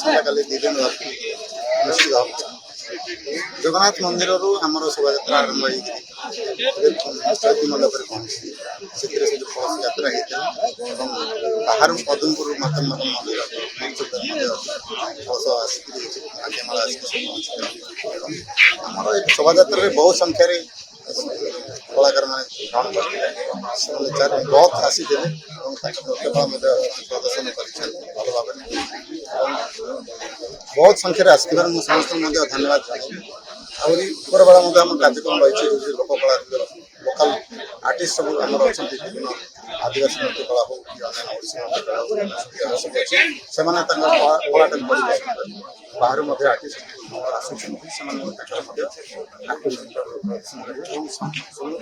आसंता 2 दिन निश्चित हम जगन्नाथ मंदिर आमर शोभा यात्रा आरंभ होती मंडप पहुंची से जो कलश यात्रा होता बाहर पदमपुर मातम मंदिर कलश आज्ञामाला आमर शोभा यात्रा बहुत संख्यार कलाकार मैंने ग्रहण करते बहुत आसी प्रदर्शन कर भल भाव बहुत संख्यार आसार समस्त धन्यवाद आहरी उपरबेला कार्यक्रम रही लोककला लोकाल आर्टिस्ट सब आम अच्छा विभिन्न आदिवासी नृत्य कला हो कि से कलाटा बाहर आर्टिस्ट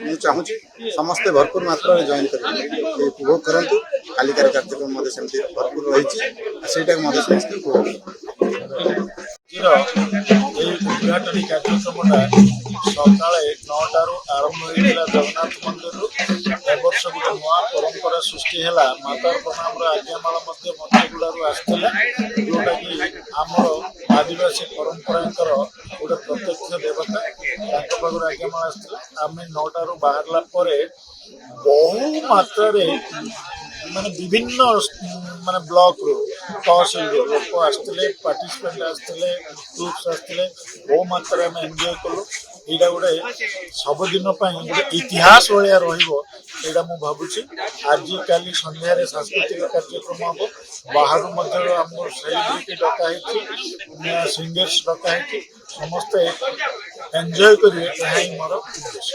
मुझे चाहूँगी समस्ते भरपूर मात्रा जॉइन कर उपभोग करूँ कालिकार कार्यक्रम सेमती भरपूर रही समस्ते उपभोग उद्घाटन कार्यक्रमटा सका 9 आरंभ होता जगन्नाथ मंदिर वर्ष गोटे नुआ परंपरा सृष्टि है मातार प्रणाम आज्ञामाला मंत्रीगुड़ आसला जोटा कि आमर आदिवासी परंपरा गोटे प्रत्यक्ष देवता पाखर आज्ञामाला आसला आम 9 बाहरला बहु मात्रा माने विभिन्न माने ब्लॉक रो तहसील लोक आसते पार्टिसिपेंट आसते ग्रुप्स आसते बहु मात्रा में एंजॉय कलु यहाँ गोटे सबुदिन गोटे इतिहास भाया रहा मु भावुची आज काली संध्यार सांस्कृतिक कार्यक्रम हम बाहर सेलिब्रिटी डकाई सिंगर्स डकाई समस्ते एंजॉय करेंगे यही मोर उद्देश्य।